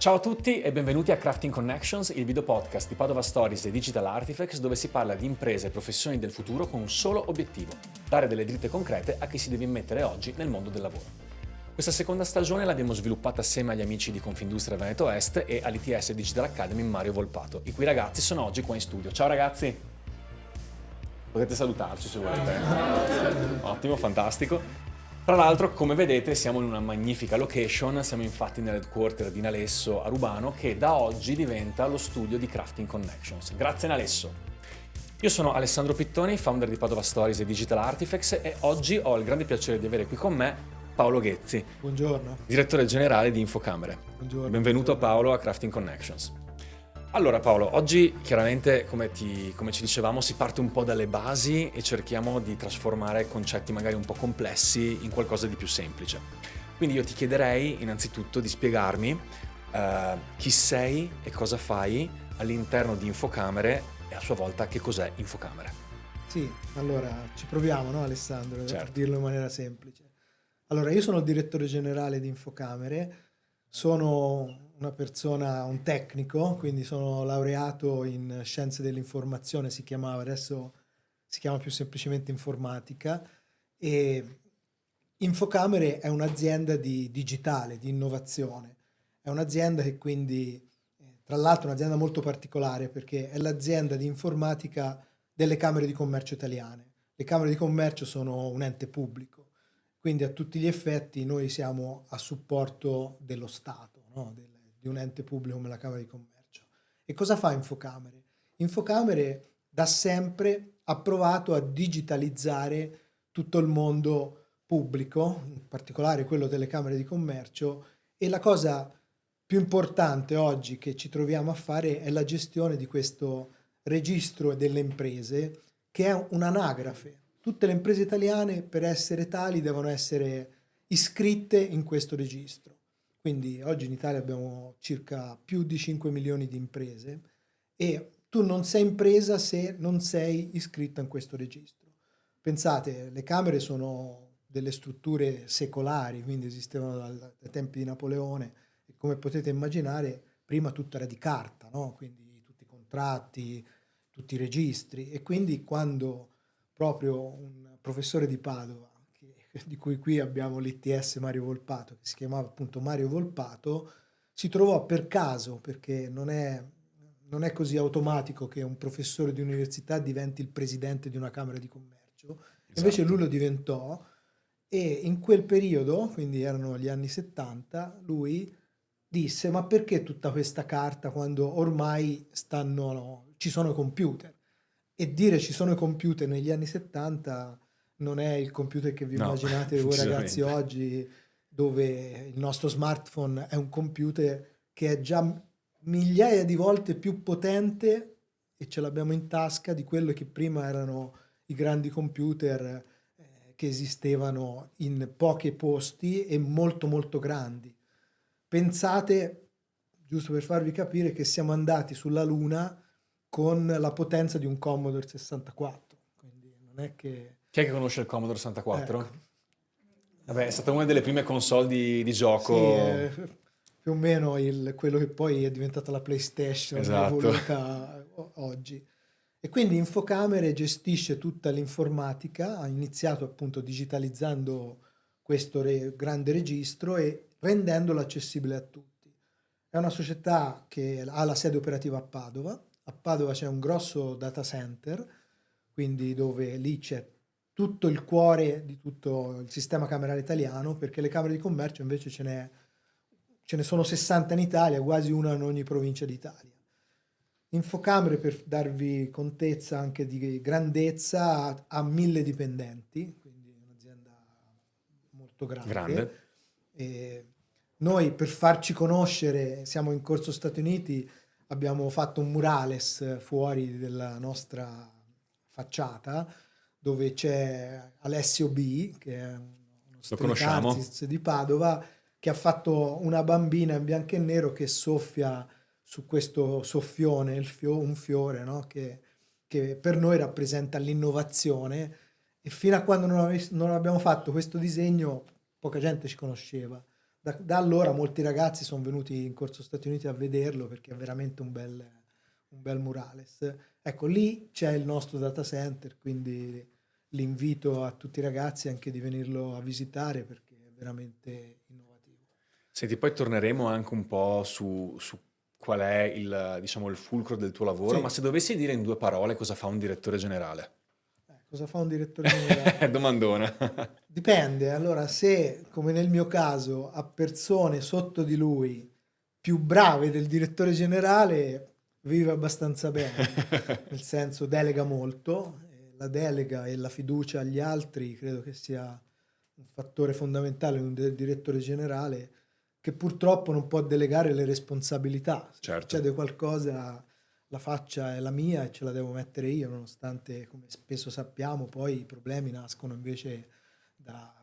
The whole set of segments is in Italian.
Ciao a tutti e benvenuti a Crafting Connections, il video podcast di Padova Stories e Digital Artifacts dove si parla di imprese e professioni del futuro con un solo obiettivo: dare delle dritte concrete a chi si deve immettere oggi nel mondo del lavoro. Questa seconda stagione l'abbiamo sviluppata assieme agli amici di Confindustria Veneto Est e all'ITS Digital Academy Mario Volpato, i cui ragazzi sono oggi qua in studio. Ciao ragazzi! Potete salutarci se volete. Ottimo, fantastico. Tra l'altro, come vedete, siamo in una magnifica location, siamo infatti nell'headquarter di Nalesso a Rubano, che da oggi diventa lo studio di Crafting Connections. Grazie Nalesso! Io sono Alessandro Pittoni, founder di Padova Stories e Digital Artifacts e oggi ho il grande piacere di avere qui con me Paolo Ghezzi. Buongiorno. Direttore generale di Infocamere. Buongiorno. Benvenuto Paolo a Crafting Connections. Allora Paolo, oggi chiaramente come ci dicevamo si parte un po' dalle basi e cerchiamo di trasformare concetti magari un po' complessi in qualcosa di più semplice. Quindi io ti chiederei innanzitutto di spiegarmi chi sei e cosa fai all'interno di Infocamere e a sua volta che cos'è Infocamere. Sì, allora ci proviamo, no Alessandro? Certo. Per dirlo in maniera semplice. Allora, io sono il direttore generale di Infocamere, sono una persona, un tecnico, quindi sono laureato in scienze dell'informazione, adesso si chiama più semplicemente informatica, e Infocamere è un'azienda di digitale, di innovazione. È un'azienda che quindi, tra l'altro è un'azienda molto particolare perché è l'azienda di informatica delle Camere di Commercio italiane. Le Camere di Commercio sono un ente pubblico, quindi a tutti gli effetti noi siamo a supporto dello Stato, no? Di un ente pubblico come la Camera di Commercio. E cosa fa Infocamere? Infocamere da sempre ha provato a digitalizzare tutto il mondo pubblico, in particolare quello delle Camere di Commercio, e la cosa più importante oggi che ci troviamo a fare è la gestione di questo registro delle imprese, che è un'anagrafe. Tutte le imprese italiane, per essere tali, devono essere iscritte in questo registro. Quindi oggi in Italia abbiamo circa più di 5 milioni di imprese e tu non sei impresa se non sei iscritto in questo registro. Pensate, le Camere sono delle strutture secolari, quindi esistevano dai tempi di Napoleone e come potete immaginare prima tutto era di carta, no? Quindi tutti i contratti, tutti i registri, e quindi quando proprio un professore di Padova, di cui qui abbiamo l'ITS Mario Volpato, che si chiamava appunto Mario Volpato, si trovò per caso, perché non è così automatico che un professore di università diventi il presidente di una Camera di Commercio, invece lui lo diventò, e in quel periodo, quindi erano gli anni 70, lui disse: ma perché tutta questa carta quando ormai ci sono i computer? E dire ci sono i computer negli anni 70 non è il computer che vi immaginate voi ragazzi oggi, dove il nostro smartphone è un computer che è già migliaia di volte più potente e ce l'abbiamo in tasca di quello che prima erano i grandi computer che esistevano in pochi posti e molto molto grandi. Pensate, giusto per farvi capire, che siamo andati sulla Luna con la potenza di un Commodore 64. Quindi non è che... Chi è che conosce il Commodore 64? Ecco. Vabbè, è stata una delle prime console di gioco. Sì, più o meno quello che poi è diventata la PlayStation, Esatto. evoluta oggi. E quindi Infocamere gestisce tutta l'informatica, ha iniziato appunto digitalizzando questo grande registro e rendendolo accessibile a tutti. È una società che ha la sede operativa a Padova. A Padova c'è un grosso data center, quindi dove lì c'è tutto il cuore di tutto il sistema camerale italiano, perché le Camere di Commercio invece ce ne sono 60 in Italia, quasi una in ogni provincia d'Italia. Infocamere, per darvi contezza anche di grandezza, ha 1000 dipendenti, quindi è un'azienda molto grande. E noi, per farci conoscere, siamo in Corso Stati Uniti, abbiamo fatto un murales fuori della nostra facciata, dove c'è Alessio B, che è uno street artist di Padova, che ha fatto una bambina in bianco e nero che soffia su questo soffione, un fiore, no? che per noi rappresenta l'innovazione, e fino a quando non abbiamo fatto questo disegno poca gente ci conosceva. da allora molti ragazzi sono venuti in Corso Stati Uniti a vederlo perché è veramente un bel murales. Ecco, lì c'è il nostro data center, quindi l'invito a tutti i ragazzi anche di venirlo a visitare perché è veramente innovativo. Senti, poi torneremo anche un po' su qual è diciamo, il fulcro del tuo lavoro, ma Sì, se dovessi dire in 2 parole cosa fa un direttore generale? cosa fa un direttore generale? Domandona. Dipende, allora se come nel mio caso ha persone sotto di lui più brave del direttore generale, vive abbastanza bene, nel senso delega molto, la delega e la fiducia agli altri credo che sia un fattore fondamentale in un direttore generale che purtroppo non può delegare le responsabilità. Se Certo, succede qualcosa, la faccia è la mia e ce la devo mettere io, nonostante, come spesso sappiamo, poi i problemi nascono invece da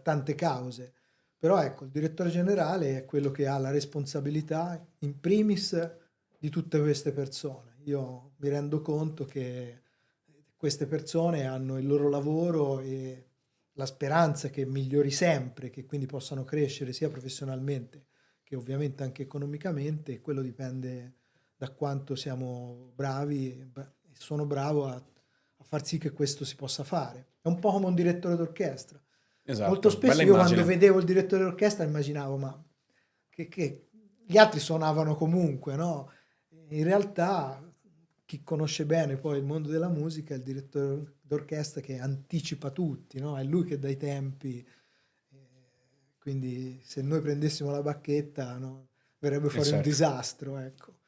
tante cause. Però ecco, il direttore generale è quello che ha la responsabilità in primis di tutte queste persone. Io mi rendo conto che queste persone hanno il loro lavoro e la speranza che migliori sempre, che quindi possano crescere sia professionalmente che ovviamente anche economicamente, e quello dipende da quanto siamo bravi e sono bravo a far sì che questo si possa fare. È un po' come un direttore d'orchestra. Molto esatto, bella spesso io quando immagine. vedevo il direttore d'orchestra immaginavo, ma che gli altri suonavano comunque, no? In realtà chi conosce bene poi il mondo della musica è il direttore d'orchestra che anticipa tutti, no? È lui che dà i tempi. Quindi se noi prendessimo la bacchetta, no, verrebbe fuori un Certo, disastro, ecco.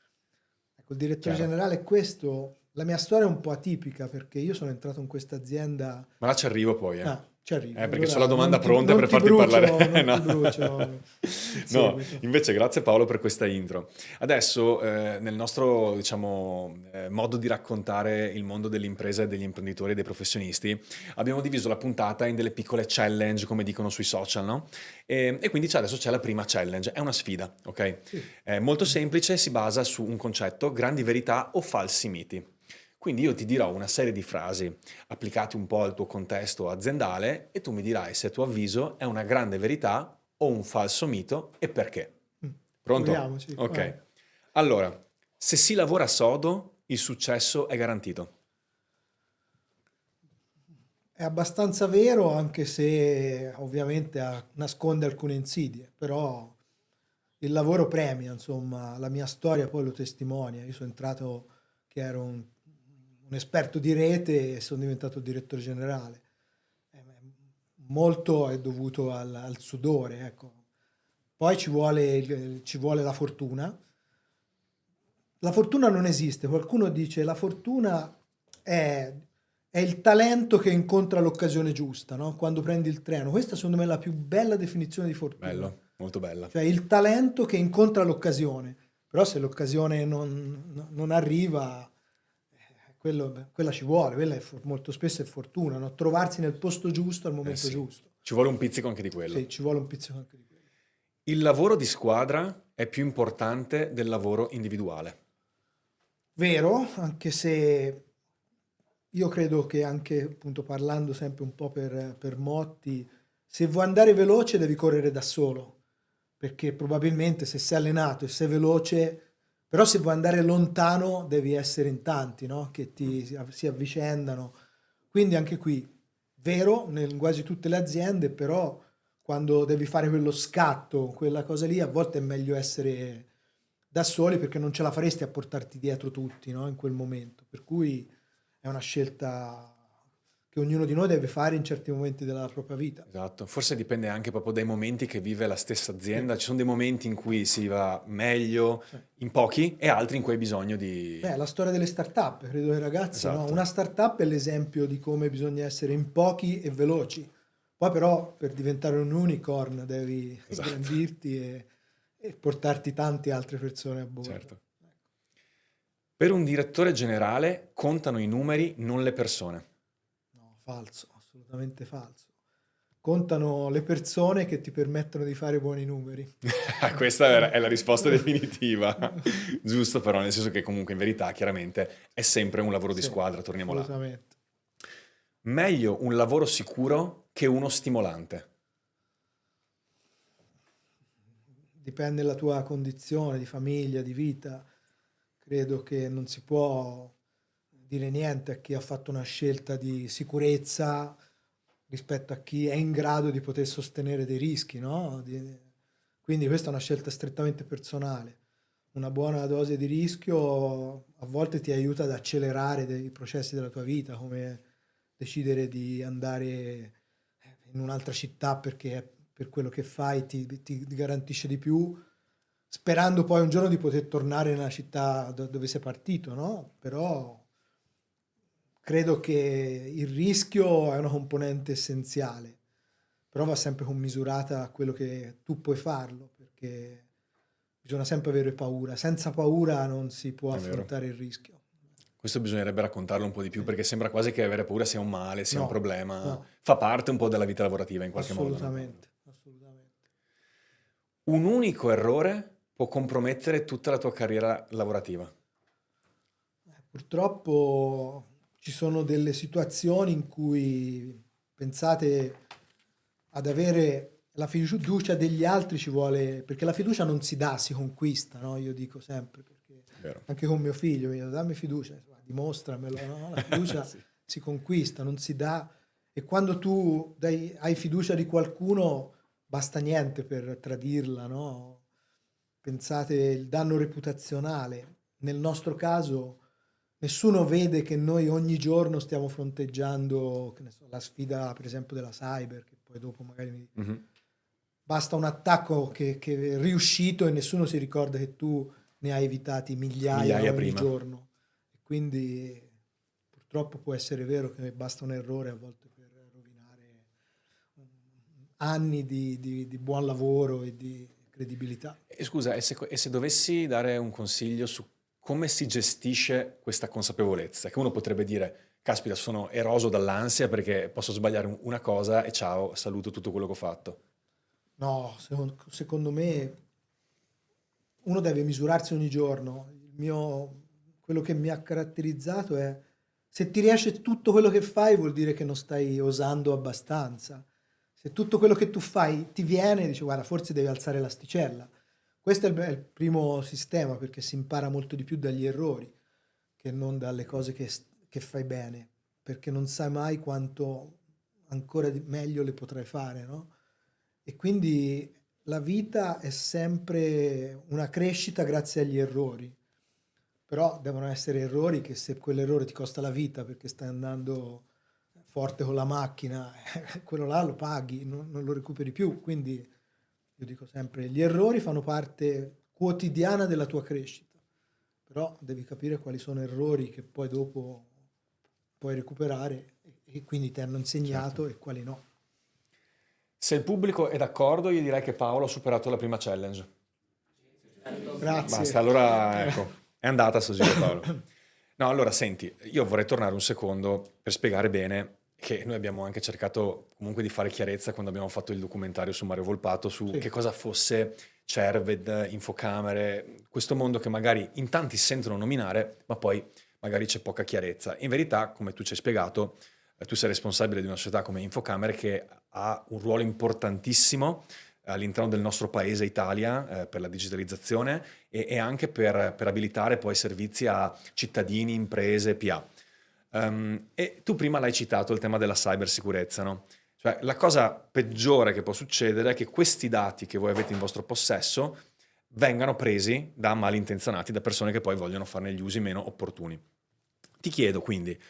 Ecco, il direttore chiaro. generale è questo. La mia storia è un po' atipica perché io sono entrato in questa azienda. Ma là ci arrivo poi, eh. Ah, ci arrivi. Perché c'ho la Allora domanda pronta non per ti farti brucio, parlare. non No. ti brucio il No, seguito. invece grazie Paolo per questa intro. Adesso, nel nostro, diciamo, modo di raccontare il mondo dell'impresa e degli imprenditori e dei professionisti, abbiamo diviso la puntata in delle piccole challenge, come dicono sui social, no? E quindi adesso c'è la prima challenge, è una sfida, ok? Sì. È molto semplice, si basa su un concetto, grandi verità o falsi miti. Quindi io ti dirò una serie di frasi applicate un po' al tuo contesto aziendale e tu mi dirai se a tuo avviso è una grande verità o un falso mito e perché. Mm. Pronto? Proviamoci, vai. Ok. Allora, se si lavora sodo, il successo è garantito. È abbastanza vero, anche se ovviamente nasconde alcune insidie, però il lavoro premia, insomma, la mia storia poi lo testimonia. Io sono entrato che ero un esperto di rete e sono diventato direttore generale. Molto è dovuto al sudore, ecco. Poi ci vuole la fortuna. La fortuna non esiste. Qualcuno dice la fortuna è il talento che incontra l'occasione giusta, no? Quando prendi il treno. Questa secondo me è la più bella definizione di fortuna. Bello, molto bella. Cioè il talento che incontra l'occasione. Però se l'occasione non arriva, quella ci vuole, quella molto spesso è fortuna, no? Trovarsi nel posto giusto al Eh momento sì, giusto. ci vuole un pizzico anche di quello. Sì, ci vuole un pizzico anche di quello. Il lavoro di squadra è più importante del lavoro individuale. Vero, anche se io credo che anche appunto parlando sempre un po' per Motti, se vuoi andare veloce devi correre da solo, perché probabilmente se sei allenato e sei veloce, però se vuoi andare lontano devi essere in tanti, no? Che si avvicendano. Quindi anche qui, vero, in quasi tutte le aziende, però quando devi fare quello scatto, quella cosa lì, a volte è meglio essere da soli perché non ce la faresti a portarti dietro tutti, no? In quel momento. Per cui è una scelta che ognuno di noi deve fare in certi momenti della propria vita. Esatto, forse dipende anche proprio dai momenti che vive la stessa Sì, azienda. Ci sono dei momenti in cui si va meglio sì. in pochi e altri in cui hai bisogno di... Beh, la storia delle start-up, credo ai ragazzi, no? Esatto, Una start-up è l'esempio di come bisogna essere in pochi e veloci. Poi però per diventare un unicorn devi esatto, ingrandirti e portarti tante altre persone a bordo. certo. Per un direttore generale contano i numeri, non le persone. No, falso, assolutamente falso. Contano le persone che ti permettono di fare buoni numeri. Questa è la risposta definitiva. Giusto però, nel senso che comunque in verità chiaramente è sempre un lavoro di Sì, squadra, torniamo là. assolutamente. Meglio un lavoro sicuro che uno stimolante. dipende dalla tua condizione di famiglia, di vita. Credo che non si può dire niente a chi ha fatto una scelta di sicurezza rispetto a chi è in grado di poter sostenere dei rischi, no? Quindi questa è una scelta strettamente personale. Una buona dose di rischio a volte ti aiuta ad accelerare dei processi della tua vita, come decidere di andare in un'altra città perché per quello che fai ti garantisce di più, sperando poi un giorno di poter tornare nella città dove sei partito, no? Però credo che il rischio è una componente essenziale, però va sempre commisurata a quello che tu puoi farlo, perché bisogna sempre avere paura. Senza paura non si può È vero. affrontare il rischio. Questo bisognerebbe raccontarlo un po' di più, Sì. perché sembra quasi che avere paura sia un male, sia un No, problema. no, Fa parte un po' della vita lavorativa in qualche modo, no? assolutamente, assolutamente. Un unico errore può compromettere tutta la tua carriera lavorativa. Purtroppo ci sono delle situazioni in cui pensate ad avere la fiducia degli altri ci vuole, perché la fiducia non si dà, si conquista, no? Io dico sempre, perché Vero. anche con mio figlio mi dice, dammi fiducia, dimostramelo, no? La fiducia Sì. si conquista, non si dà, e quando tu hai fiducia di qualcuno basta niente per tradirla, no? Pensate il danno reputazionale. Nel nostro caso nessuno vede che noi ogni giorno stiamo fronteggiando, che ne so, la sfida per esempio della cyber, che poi dopo magari Mhm. basta un attacco che è riuscito e nessuno si ricorda che tu ne hai evitati migliaia Migliaia ogni prima. giorno. E quindi purtroppo può essere vero che basta un errore a volte per rovinare anni di buon lavoro e di credibilità. E scusa, e se dovessi dare un consiglio su come si gestisce questa consapevolezza, che uno potrebbe dire, caspita, sono eroso dall'ansia perché posso sbagliare una cosa e ciao, saluto tutto quello che ho fatto. No, secondo me uno deve misurarsi ogni giorno. Quello che mi ha caratterizzato è se ti riesce tutto quello che fai vuol dire che non stai osando abbastanza. Se tutto quello che tu fai ti viene, dici guarda, forse devi alzare l'asticella. Questo è il primo sistema perché si impara molto di più dagli errori che non dalle cose che fai bene, perché non sai mai quanto ancora meglio le potrai fare, no? E quindi la vita è sempre una crescita grazie agli errori, però devono essere errori che se quell'errore ti costa la vita perché stai andando forte con la macchina, quello là lo paghi, non lo recuperi più. Quindi io dico sempre, gli errori fanno parte quotidiana della tua crescita, però devi capire quali sono errori che poi dopo puoi recuperare e quindi ti hanno Certo. insegnato e quali no. Se il pubblico è d'accordo, io direi che Paolo ha superato la prima challenge. Grazie. Basta, allora ecco, è andata sto giro Paolo. No, allora senti, io vorrei tornare un secondo per spiegare bene che noi abbiamo anche cercato comunque di fare chiarezza quando abbiamo fatto il documentario su Mario Volpato su Sì. che cosa fosse Cerved, infocamere, questo mondo che magari in tanti sentono nominare, ma poi magari c'è poca chiarezza. In verità, come tu ci hai spiegato, tu sei responsabile di una società come Infocamere che ha un ruolo importantissimo all'interno del nostro paese Italia per la digitalizzazione e anche per abilitare poi servizi a cittadini, imprese, PA. E tu prima l'hai citato il tema della cybersicurezza, no? Cioè, la cosa peggiore che può succedere è che questi dati che voi avete in vostro possesso vengano presi da malintenzionati, da persone che poi vogliono farne gli usi meno opportuni. Ti chiedo quindi,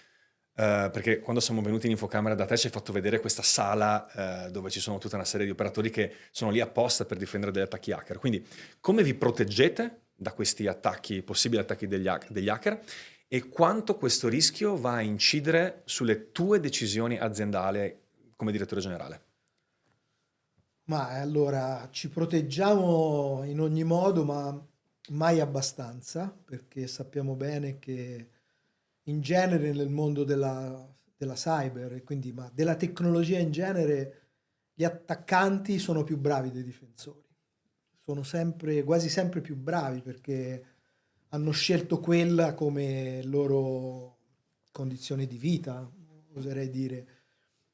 perché quando siamo venuti in infocamera da te ci hai fatto vedere questa sala dove ci sono tutta una serie di operatori che sono lì apposta per difendere dagli attacchi hacker. Quindi come vi proteggete da questi attacchi, possibili attacchi degli hacker e quanto questo rischio va a incidere sulle tue decisioni aziendali come direttore generale? Ma allora ci proteggiamo in ogni modo, ma mai abbastanza, perché sappiamo bene che in genere nel mondo della cyber, e quindi ma della tecnologia in genere, gli attaccanti sono più bravi dei difensori. Sono sempre, quasi sempre più bravi perché hanno scelto quella come loro condizione di vita, oserei dire.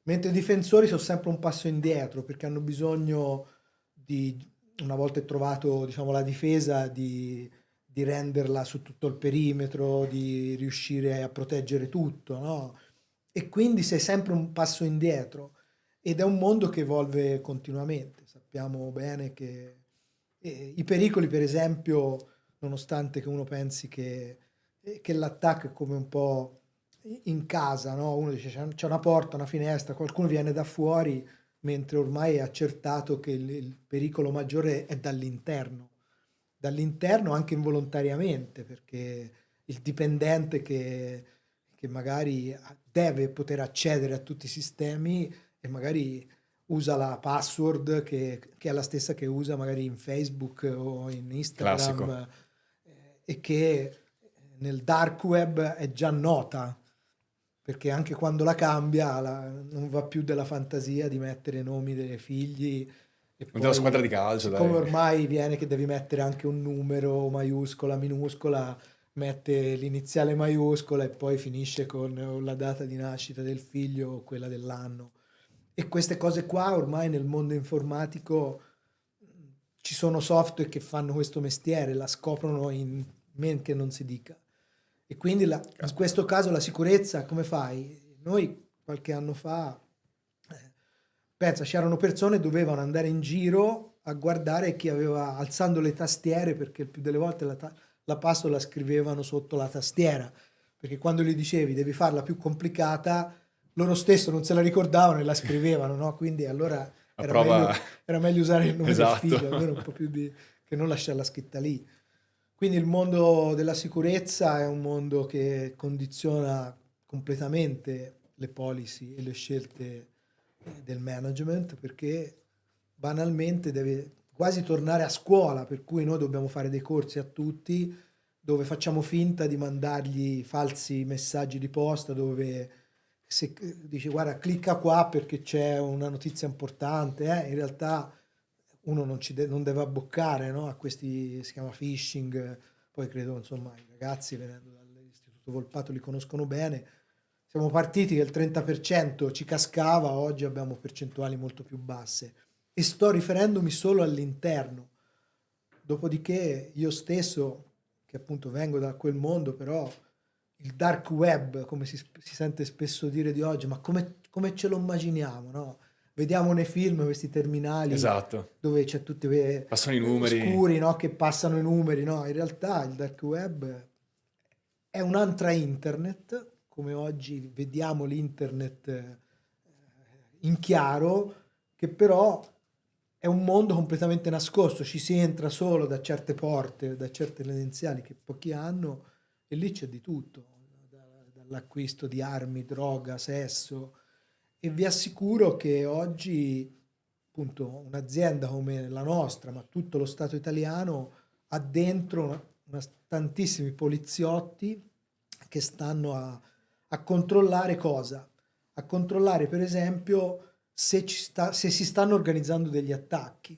Mentre i difensori sono sempre un passo indietro perché hanno bisogno di una volta è trovato, diciamo, la difesa di renderla su tutto il perimetro, di riuscire a proteggere tutto, no? E quindi sei sempre un passo indietro ed è un mondo che evolve continuamente. Sappiamo bene che i pericoli, per esempio, nonostante che uno pensi che l'attacco è come un po' in casa, no? Uno dice c'è una porta, una finestra, qualcuno viene da fuori, mentre ormai è accertato che il pericolo maggiore è dall'interno anche involontariamente, perché il dipendente che magari deve poter accedere a tutti i sistemi e magari usa la password che è la stessa che usa magari in Facebook o in Classico. Instagram e che nel dark web è già nota, perché anche quando la cambia non va più della fantasia di mettere i nomi dei figli e Della squadra poi di calcio, siccome dai. ormai viene che devi mettere anche un numero maiuscola, minuscola, mette l'iniziale maiuscola e poi finisce con la data di nascita del figlio o quella dell'anno. E queste cose qua ormai nel mondo informatico ci sono software che fanno questo mestiere, la scoprono in men che non si dica. E quindi in Caspita. questo caso la sicurezza, come fai? Noi qualche anno fa, pensa, c'erano persone che dovevano andare in giro a guardare chi aveva, alzando le tastiere, perché il più delle volte la password la scrivevano sotto la tastiera, perché quando gli dicevi devi farla più complicata, loro stesso non se la ricordavano e la scrivevano, no? Quindi allora A prova... era meglio usare il nome del Esatto. figlio, almeno un po' più che non lasciarla scritta lì. Quindi il mondo della sicurezza è un mondo che condiziona completamente le policy e le scelte del management, perché banalmente deve quasi tornare a scuola, per cui noi dobbiamo fare dei corsi a tutti dove facciamo finta di mandargli falsi messaggi di posta dove se dice guarda clicca qua perché c'è una notizia importante, in realtà uno non deve abboccare, no? A questi, si chiama phishing, poi credo insomma i ragazzi venendo dall'Istituto Volpato li conoscono bene. Siamo partiti che il 30% ci cascava, oggi abbiamo percentuali molto più basse e sto riferendomi solo all'interno. Dopodiché io stesso, che appunto vengo da quel mondo, però il dark web, come si sente spesso dire di oggi, ma come ce lo immaginiamo, no? Vediamo nei film questi terminali Esatto. dove c'è tutti Passano i numeri. scuri, no? Che passano i numeri, no? In realtà il dark web è un'altra internet, come oggi vediamo l'internet in chiaro, che però è un mondo completamente nascosto, ci si entra solo da certe porte, da certe credenziali che pochi hanno e lì c'è di tutto, dall'acquisto di armi, droga, sesso e vi assicuro che oggi appunto un'azienda come la nostra, ma tutto lo Stato italiano ha dentro tantissimi poliziotti che stanno a controllare cosa? A controllare per esempio se si stanno organizzando degli attacchi.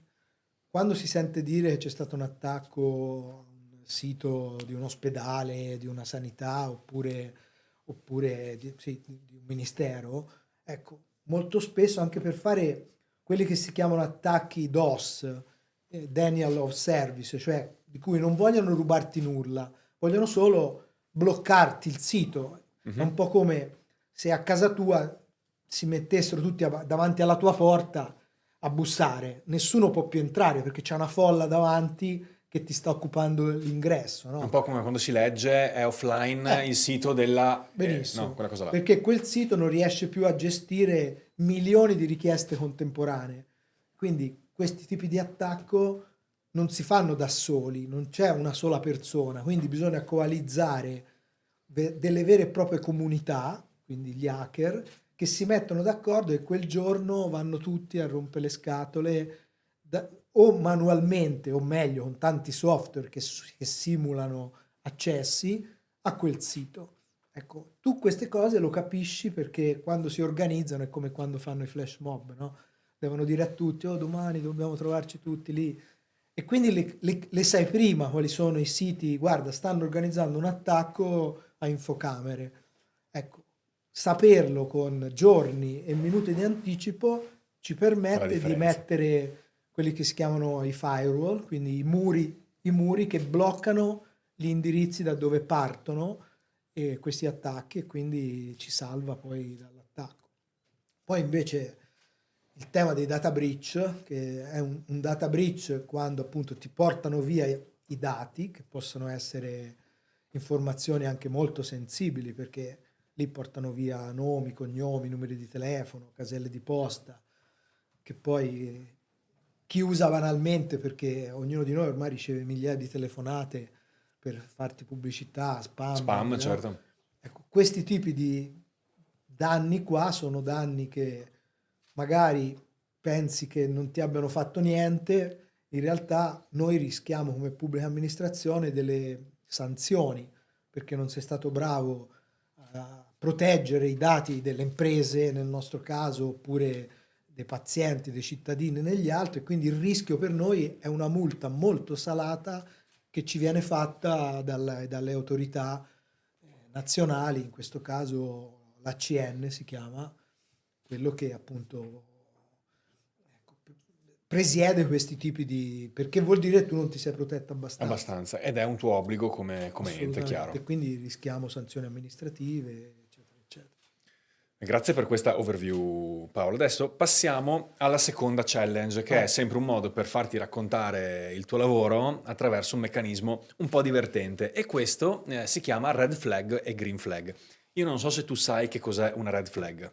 Quando si sente dire che c'è stato un attacco a un sito di un ospedale, di una sanità oppure di un ministero, ecco, molto spesso anche per fare quelli che si chiamano attacchi DOS, Denial of Service, cioè di cui non vogliono rubarti nulla, vogliono solo bloccarti il sito. È un po' come se a casa tua si mettessero tutti davanti alla tua porta a bussare, nessuno può più entrare perché c'è una folla davanti che ti sta occupando l'ingresso, Un no? po' come quando si legge è offline il sito della... no, Benissimo, quella cosa là. perché quel sito non riesce più a gestire milioni di richieste contemporanee. Quindi questi tipi di attacco non si fanno da soli, non c'è una sola persona, quindi bisogna coalizzare delle vere e proprie comunità, quindi gli hacker, che si mettono d'accordo e quel giorno vanno tutti a rompere le scatole o manualmente, o meglio, con tanti software che simulano accessi a quel sito. Ecco, tu queste cose lo capisci perché quando si organizzano è come quando fanno i flash mob, no? Devono dire a tutti, oh domani dobbiamo trovarci tutti lì. E quindi le sai prima quali sono i siti, guarda, stanno organizzando un attacco a infocamere. Ecco, saperlo con giorni e minuti di anticipo ci Fa la permette di differenza. mettere quelli che si chiamano i firewall, quindi i muri che bloccano gli indirizzi da dove partono questi attacchi, e quindi ci salva poi dall'attacco. Poi invece il tema dei data breach, che è un data breach quando appunto ti portano via i dati, che possono essere informazioni anche molto sensibili, perché lì portano via nomi, cognomi, numeri di telefono, caselle di posta, che poi chi usa banalmente, perché ognuno di noi ormai riceve migliaia di telefonate per farti pubblicità, Spam, certo. Ecco, questi tipi di danni qua sono danni che magari pensi che non ti abbiano fatto niente, in realtà noi rischiamo come pubblica amministrazione delle sanzioni perché non sei stato bravo a proteggere i dati delle imprese, nel nostro caso, oppure dei pazienti, dei cittadini negli altri, quindi il rischio per noi è una multa molto salata che ci viene fatta dalle autorità nazionali, in questo caso l'ACN si chiama, quello che appunto presiede questi tipi di... perché vuol dire che tu non ti sei protetto abbastanza. Abbastanza, ed è un tuo obbligo come ente, chiaro. E quindi rischiamo sanzioni amministrative, eccetera, eccetera. Grazie per questa overview, Paolo. Adesso passiamo alla seconda challenge, che è sempre un modo per farti raccontare il tuo lavoro attraverso un meccanismo un po' divertente, e questo si chiama red flag e green flag. Io non so se tu sai che cos'è una red flag.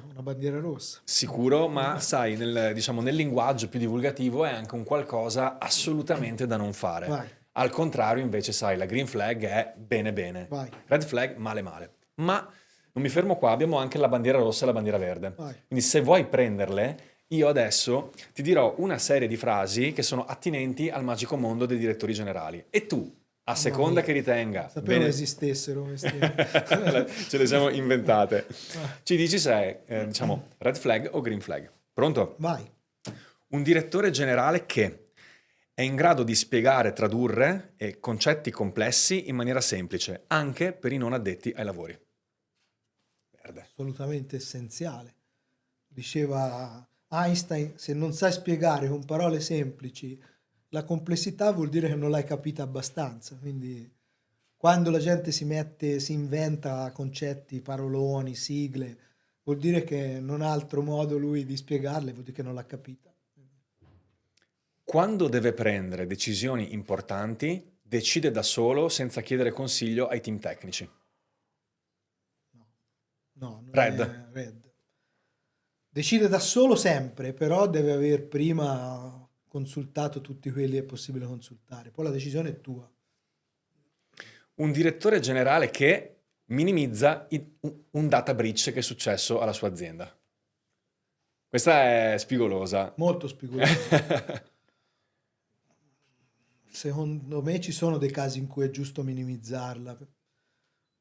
Una bandiera rossa. Sicuro, ma sai, nel linguaggio più divulgativo è anche un qualcosa assolutamente da non fare. Vai. Al contrario, invece, sai, la green flag è bene bene, Vai. red flag male male. Ma non mi fermo qua, abbiamo anche la bandiera rossa e la bandiera verde. Vai. Quindi se vuoi prenderle, io adesso ti dirò una serie di frasi che sono attinenti al magico mondo dei direttori generali. E tu, a seconda che ritenga... Sapevo esistessero questi. Ce le siamo inventate. Ci dici se è, red flag o green flag. Pronto? Vai. Un direttore generale che è in grado di spiegare e tradurre concetti complessi in maniera semplice, anche per i non addetti ai lavori. Verde. Assolutamente essenziale. Diceva Einstein, se non sai spiegare con parole semplici la complessità vuol dire che non l'hai capita abbastanza. Quindi quando la gente si inventa concetti, paroloni, sigle, vuol dire che non ha altro modo lui di spiegarle, vuol dire che non l'ha capita. Quando deve prendere decisioni importanti, decide da solo senza chiedere consiglio ai team tecnici. No, non Red. è red. Decide da solo sempre, però deve aver prima consultato tutti quelli che è possibile consultare. Poi la decisione è tua. Un direttore generale che minimizza un data breach che è successo alla sua azienda. Questa è spigolosa. Molto spigolosa. Secondo me ci sono dei casi in cui è giusto minimizzarla,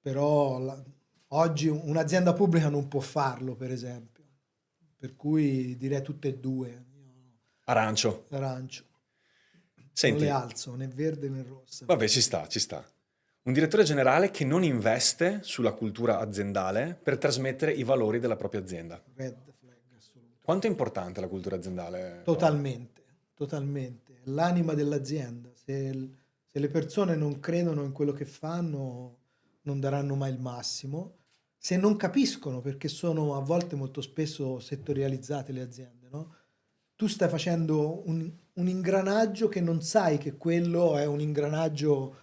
però oggi un'azienda pubblica non può farlo, per esempio. Per cui direi tutte e due. Arancio. Senti, non le alzo, né verde né rossa. Vabbè, ci sta. Un direttore generale che non investe sulla cultura aziendale per trasmettere i valori della propria azienda. Red flag, assolutamente. Quanto è importante la cultura aziendale? Totalmente. L'anima dell'azienda. Se le persone non credono in quello che fanno, non daranno mai il massimo. Se non capiscono, perché sono a volte molto spesso settorializzate le aziende, no? Tu stai facendo un ingranaggio che non sai che quello è un ingranaggio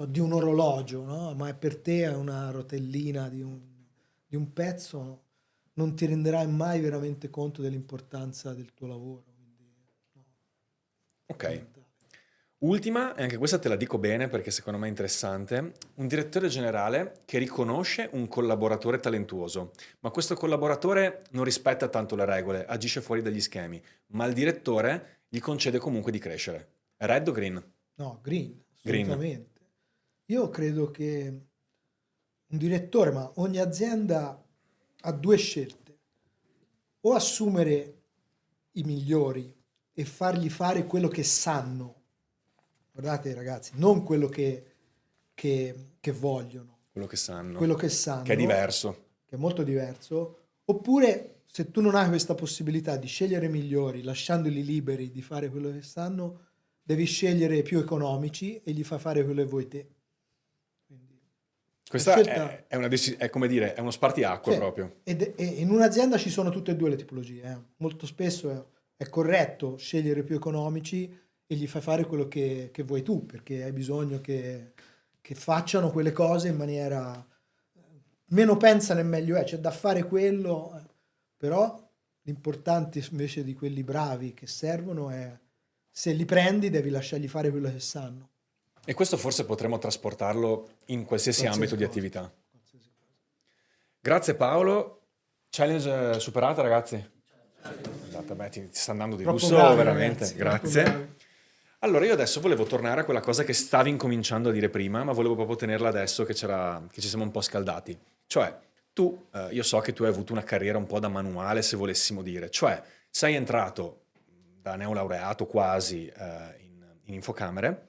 di un orologio, no? Ma per te è una rotellina di un pezzo, non ti renderai mai veramente conto dell'importanza del tuo lavoro. Quindi, no. Ok. Ultima, e anche questa te la dico bene perché secondo me è interessante, un direttore generale che riconosce un collaboratore talentuoso, ma questo collaboratore non rispetta tanto le regole, agisce fuori dagli schemi, ma il direttore gli concede comunque di crescere. Red o green? No, green, assolutamente. Io credo che un direttore, ma ogni azienda ha due scelte: o assumere i migliori e fargli fare quello che sanno. Guardate ragazzi, non quello che vogliono. Quello che sanno. Quello che sanno. Che è diverso. Che è molto diverso. Oppure se tu non hai questa possibilità di scegliere i migliori, lasciandoli liberi di fare quello che sanno, devi scegliere i più economici e gli fai fare quello che vuoi te. Quindi, la Questa scelta... è è come dire, è uno spartiacque Sì, proprio. e in un'azienda ci sono tutte e due le tipologie. Molto spesso è corretto scegliere i più economici e gli fai fare quello che vuoi tu, perché hai bisogno che facciano quelle cose in maniera... Meno pensano e meglio è, c'è da fare quello, però l'importante invece di quelli bravi che servono è se li prendi devi lasciargli fare quello che sanno, E questo forse potremmo trasportarlo in qualsiasi ambito qualsiasi di cosa. attività. Qualsiasi cosa. Grazie Paolo. Challenge superata, ragazzi. Esatto, beh, ti sta andando di Troppo lusso, bravi veramente. ragazzi, troppo bravi. Grazie. Allora, io adesso volevo tornare a quella cosa che stavi incominciando a dire prima, ma volevo proprio tenerla adesso che che ci siamo un po' scaldati. Cioè, io so che tu hai avuto una carriera un po' da manuale, se volessimo dire. Cioè, sei entrato da neolaureato quasi in infocamere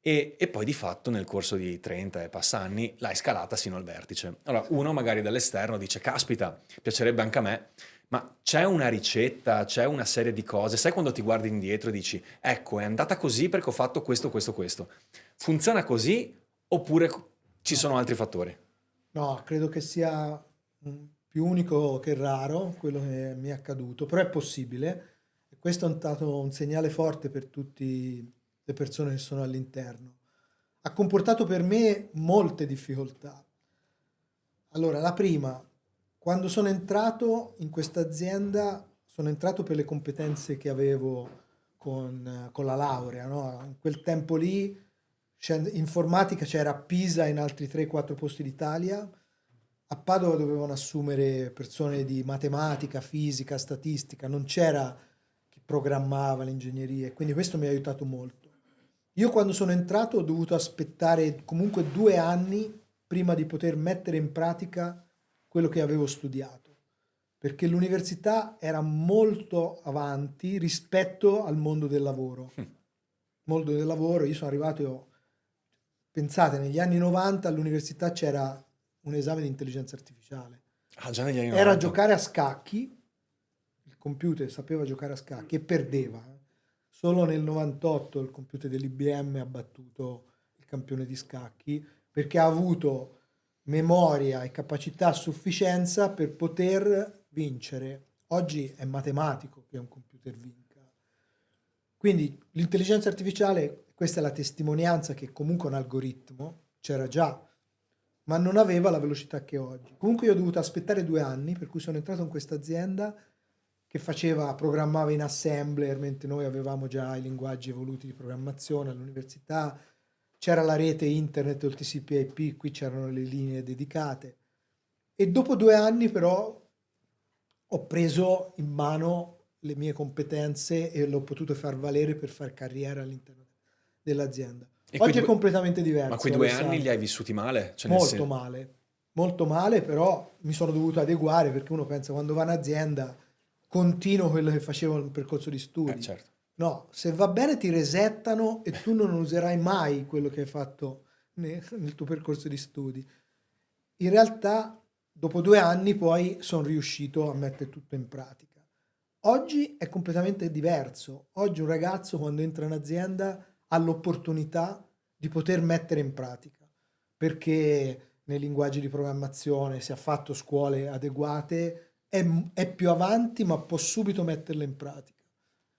e poi di fatto nel corso di 30 e passa anni l'hai scalata sino al vertice. Allora, uno magari dall'esterno dice, caspita, piacerebbe anche a me, ma c'è una ricetta, c'è una serie di cose. Sai quando ti guardi indietro e dici, ecco, è andata così perché ho fatto questo, questo, questo. Funziona così oppure ci No. sono altri fattori? No, credo che sia più unico che raro quello che mi è accaduto, però è possibile e questo è stato un segnale forte per tutte le persone che sono all'interno. Ha comportato per me molte difficoltà. Allora, la prima, quando sono entrato in questa azienda, sono entrato per le competenze che avevo con la laurea, no? In quel tempo lì, informatica c'era a Pisa e in altri 3-4 posti d'Italia. A Padova dovevano assumere persone di matematica, fisica, statistica, non c'era chi programmava l'ingegneria, e quindi questo mi ha aiutato molto. Io quando sono entrato ho dovuto aspettare comunque 2 anni prima di poter mettere in pratica quello che avevo studiato, perché l'università era molto avanti rispetto al mondo del lavoro. Mondo del lavoro, io sono arrivato, pensate, negli anni 90 all'università c'era un esame di intelligenza artificiale. Ah, già negli anni Era 90. giocare a scacchi, il computer sapeva giocare a scacchi e perdeva. Solo nel 98 il computer dell'IBM ha battuto il campione di scacchi perché ha avuto memoria e capacità a sufficienza per poter vincere. Oggi è matematico che un computer vinca. Quindi l'intelligenza artificiale, questa è la testimonianza che comunque un algoritmo c'era già, ma non aveva la velocità che ho oggi. Comunque io ho dovuto aspettare 2 anni, per cui sono entrato in questa azienda che programmava in assembler, mentre noi avevamo già i linguaggi evoluti di programmazione all'università, c'era la rete internet o il TCP/IP, qui c'erano le linee dedicate. E dopo 2 anni però ho preso in mano le mie competenze e l'ho potuto far valere per fare carriera all'interno dell'azienda. E Oggi è completamente ma quei diverso, 2 anni li hai Alessandro. vissuti male? Cioè, nel senso... Molto male, però mi sono dovuto adeguare perché uno pensa quando va in azienda continuo quello che facevo nel percorso di studi. certo. No, se va bene ti resettano e tu non userai mai quello che hai fatto nel tuo percorso di studi. In realtà, dopo 2 anni poi sono riuscito a mettere tutto in pratica. Oggi è completamente diverso. Oggi un ragazzo quando entra in azienda ha l'opportunità di poter mettere in pratica, perché nei linguaggi di programmazione si ha fatto scuole adeguate, è più avanti ma può subito metterle in pratica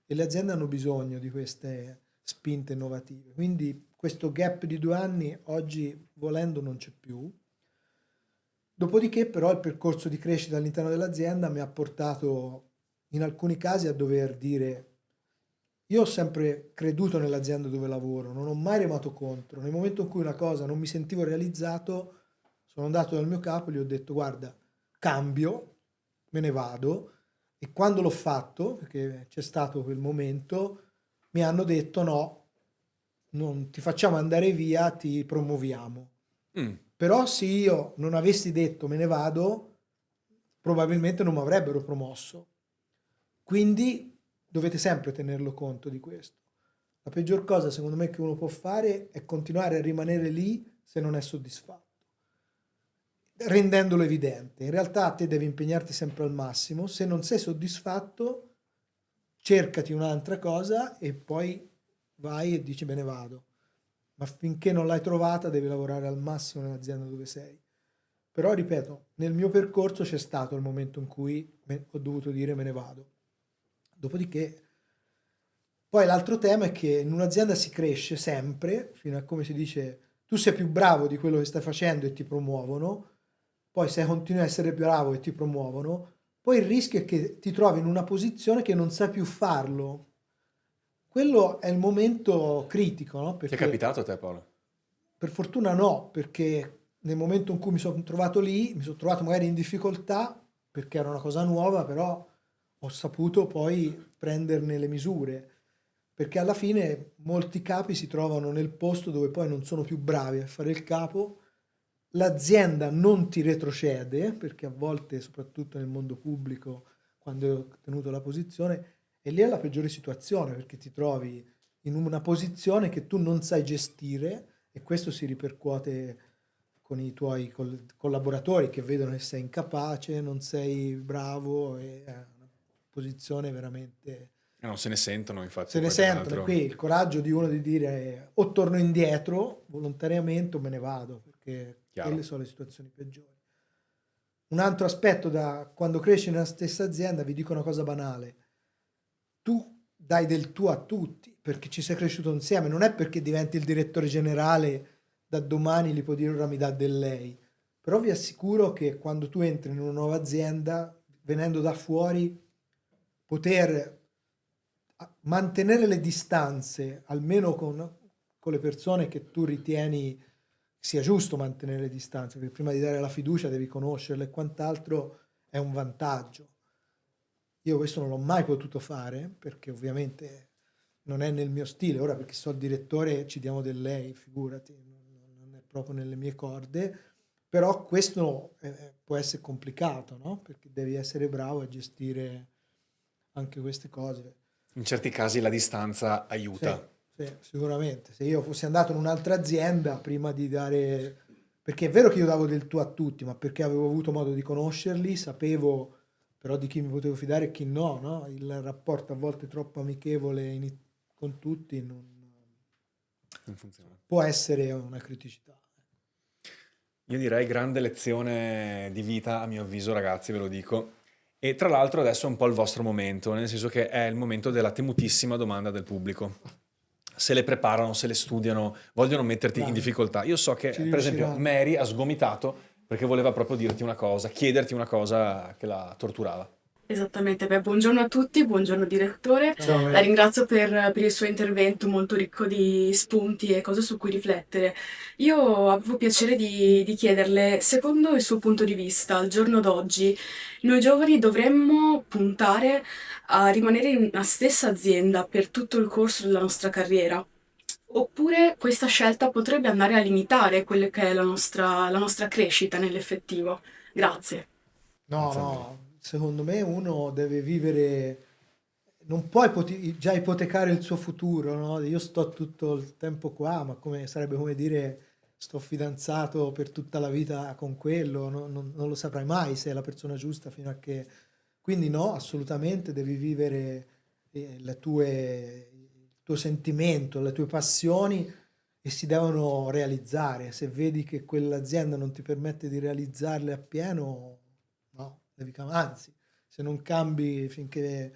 e le aziende hanno bisogno di queste spinte innovative. Quindi questo gap di 2 anni oggi volendo non c'è più. Dopodiché però il percorso di crescita all'interno dell'azienda mi ha portato in alcuni casi a dover dire io ho sempre creduto nell'azienda dove lavoro, non ho mai remato contro. Nel momento in cui una cosa non mi sentivo realizzato, sono andato dal mio capo e gli ho detto guarda, cambio, me ne vado. E quando l'ho fatto, perché c'è stato quel momento, mi hanno detto no, non ti facciamo andare via, ti promuoviamo. Mm. Però se io non avessi detto me ne vado, probabilmente non mi avrebbero promosso. Quindi dovete sempre tenerlo conto di questo. La peggior cosa secondo me che uno può fare è continuare a rimanere lì se non è soddisfatto. rendendolo evidente. In realtà te devi impegnarti sempre al massimo, se non sei soddisfatto cercati un'altra cosa e poi vai e dici me ne vado. Ma finché non l'hai trovata devi lavorare al massimo nell'azienda dove sei. Però ripeto, nel mio percorso c'è stato il momento in cui ho dovuto dire me ne vado. Dopodiché, poi l'altro tema è che in un'azienda si cresce sempre, fino a come si dice, tu sei più bravo di quello che stai facendo e ti promuovono, poi se continui a essere bravo e ti promuovono, poi il rischio è che ti trovi in una posizione che non sai più farlo. Quello è il momento critico, no? Ti è Perché capitato a te, Paolo? per fortuna no, perché nel momento in cui mi sono trovato lì, mi sono trovato magari in difficoltà, perché era una cosa nuova, però ho saputo poi prenderne le misure, perché alla fine molti capi si trovano nel posto dove poi non sono più bravi a fare il capo, l'azienda non ti retrocede, perché a volte, soprattutto nel mondo pubblico, quando ho tenuto la posizione, e lì è la peggiore situazione, perché ti trovi in una posizione che tu non sai gestire e questo si ripercuote con i tuoi collaboratori che vedono che sei incapace, non sei bravo, e è una posizione veramente... Non se ne sentono, infatti, Se ne poi tra sentono, e l'altro. qui il coraggio di uno di dire o torno indietro volontariamente o me ne vado, perché quelle Chiaro. sono le situazioni peggiori. Un altro aspetto da quando cresci nella stessa azienda, vi dico una cosa banale, tu dai del tuo a tutti perché ci sei cresciuto insieme, non è perché diventi il direttore generale da domani gli puoi dire ora mi dà del lei, però vi assicuro che quando tu entri in una nuova azienda, venendo da fuori, poter mantenere le distanze, almeno con le persone che tu ritieni sia giusto mantenere le distanze, perché prima di dare la fiducia devi conoscerle e quant'altro, è un vantaggio. Io questo non l'ho mai potuto fare perché ovviamente non è nel mio stile, ora perché so il direttore ci diamo del lei, figurati, non è proprio nelle mie corde, però questo può essere complicato, no? Perché devi essere bravo a gestire anche queste cose. In certi casi la distanza Sì, aiuta. sì, sicuramente. Se io fossi andato in un'altra azienda prima di dare... Perché è vero che io davo del tu a tutti, ma perché avevo avuto modo di conoscerli, sapevo però di chi mi potevo fidare e chi no, no? Il rapporto a volte troppo amichevole con tutti Non funziona. può essere una criticità. Io direi grande lezione di vita, a mio avviso, ragazzi, ve lo dico. E tra l'altro adesso è un po' il vostro momento, nel senso che è il momento della temutissima domanda del pubblico. Se le preparano, se le studiano, vogliono metterti in Bravi, difficoltà. Io so che, ci per esempio, riusciranno. Mary ha sgomitato perché voleva proprio dirti una cosa, chiederti una cosa che la torturava. Esattamente, beh, buongiorno a tutti, buongiorno direttore. Ciao, La Mary. ringrazio per il suo intervento molto ricco di spunti e cose su cui riflettere. Io avevo piacere di chiederle, secondo il suo punto di vista, al giorno d'oggi, noi giovani dovremmo puntare a rimanere in una stessa azienda per tutto il corso della nostra carriera? Oppure questa scelta potrebbe andare a limitare quella che è la nostra crescita nell'effettivo? Grazie. No, Grazie a Mary. no, secondo me uno deve vivere, non puoi già ipotecare il suo futuro, no? Io sto tutto il tempo qua, ma come sarebbe come dire sto fidanzato per tutta la vita con quello, non lo saprai mai se è la persona giusta fino a che... Quindi no, assolutamente devi vivere il tuo sentimento, le tue passioni e si devono realizzare. Se vedi che quell'azienda non ti permette di realizzarle appieno, no, devi cambiare. Anzi, se non cambi finché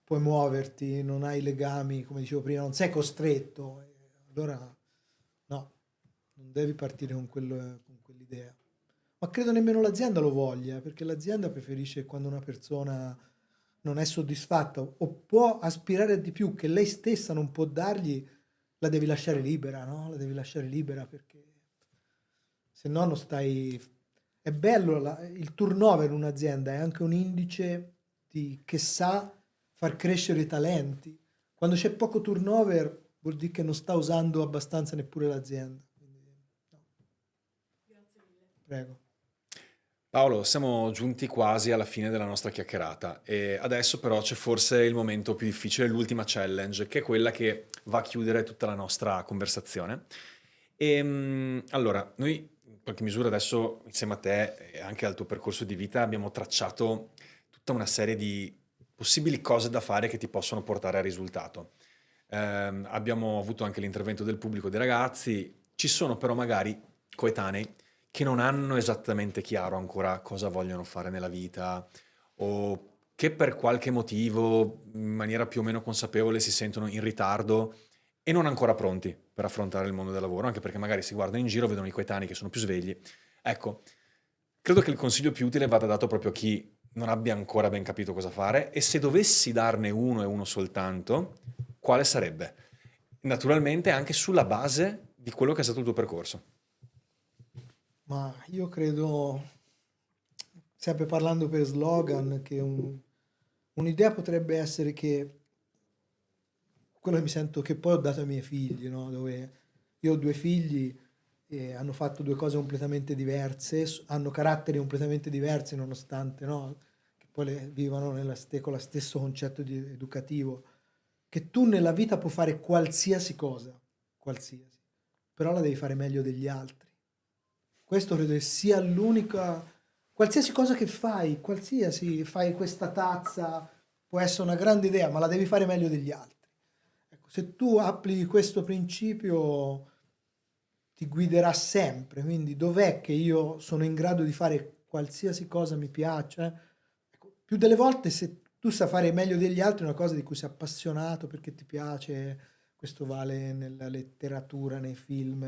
puoi muoverti, non hai legami, come dicevo prima, non sei costretto, allora no, non devi partire con quell'idea. Ma credo nemmeno l'azienda lo voglia, perché l'azienda preferisce quando una persona non è soddisfatta o può aspirare a di più che lei stessa non può dargli, la devi lasciare libera, no? La devi lasciare libera perché se no non stai... È bello, il turnover in un'azienda è anche un indice che sa far crescere i talenti. Quando c'è poco turnover vuol dire che non sta usando abbastanza neppure l'azienda. Quindi, no. Prego. Paolo, siamo giunti quasi alla fine della nostra chiacchierata e adesso però c'è forse il momento più difficile, l'ultima challenge, che è quella che va a chiudere tutta la nostra conversazione. Allora, noi qualche misura adesso insieme a te e anche al tuo percorso di vita abbiamo tracciato tutta una serie di possibili cose da fare che ti possono portare al risultato. Abbiamo avuto anche l'intervento del pubblico, dei ragazzi, ci sono però magari coetanei che non hanno esattamente chiaro ancora cosa vogliono fare nella vita o che per qualche motivo, in maniera più o meno consapevole, si sentono in ritardo e non ancora pronti per affrontare il mondo del lavoro, anche perché magari si guardano in giro, vedono i coetanei che sono più svegli. Ecco, credo che il consiglio più utile vada dato proprio a chi non abbia ancora ben capito cosa fare, e se dovessi darne uno e uno soltanto, quale sarebbe? Naturalmente anche sulla base di quello che è stato il tuo percorso. Ma io credo, sempre parlando per slogan, che un'idea potrebbe essere che quello che mi sento che poi ho dato ai miei figli, no? Dove io ho 2 figli e hanno fatto 2 cose completamente diverse, hanno caratteri completamente diversi nonostante, no? Che poi vivano con lo stesso concetto educativo, che tu nella vita puoi fare qualsiasi cosa, qualsiasi, però la devi fare meglio degli altri. Questo credo che sia l'unica, qualsiasi cosa che fai, fai questa tazza, può essere una grande idea, ma la devi fare meglio degli altri. Ecco, se tu applichi questo principio ti guiderà sempre, quindi dov'è che io sono in grado di fare qualsiasi cosa mi piace? Ecco, più delle volte se tu sai fare meglio degli altri una cosa di cui sei appassionato perché ti piace, questo vale nella letteratura, nei film,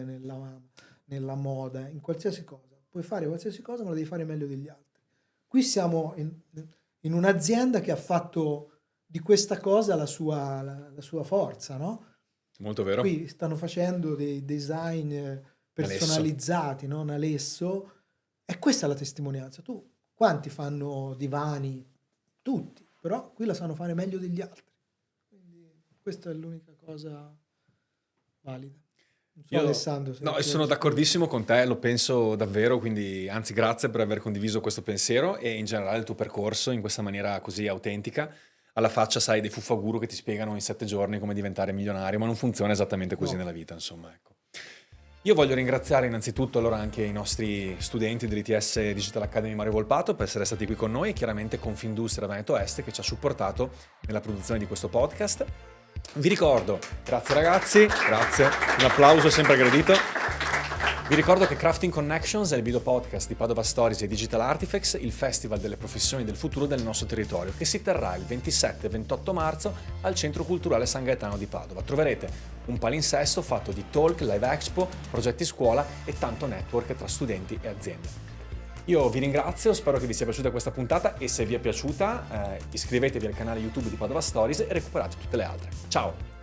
nella moda, in qualsiasi cosa. Puoi fare qualsiasi cosa, ma la devi fare meglio degli altri. Qui siamo in un'azienda che ha fatto di questa cosa la sua forza, no? Molto vero. Qui stanno facendo dei design personalizzati, no? Nalesso, e questa è la testimonianza. Tu, quanti fanno divani? Tutti, però qui la sanno fare meglio degli altri. Quindi questa è l'unica cosa valida. Non so, Alessandro. No, sono d'accordissimo con te, lo penso davvero, quindi anzi grazie per aver condiviso questo pensiero e in generale il tuo percorso in questa maniera così autentica. Alla faccia, sai, dei fuffaguru che ti spiegano in 7 giorni come diventare milionario, ma non funziona esattamente così nella vita, insomma, ecco. Io voglio ringraziare innanzitutto allora anche i nostri studenti dell'ITS Digital Academy Mario Volpato per essere stati qui con noi e chiaramente Confindustria Veneto Est che ci ha supportato nella produzione di questo podcast. Vi ricordo, grazie ragazzi, grazie, un applauso sempre gradito. Vi ricordo che Crafting Connections è il video podcast di Padova Stories e Digital Artifacts, il festival delle professioni del futuro del nostro territorio, che si terrà il 27 e 28 marzo al Centro Culturale San Gaetano di Padova. Troverete un palinsesto fatto di talk, live expo, progetti scuola e tanto network tra studenti e aziende. Io vi ringrazio, spero che vi sia piaciuta questa puntata e se vi è piaciuta iscrivetevi al canale YouTube di Padova Stories e recuperate tutte le altre. Ciao!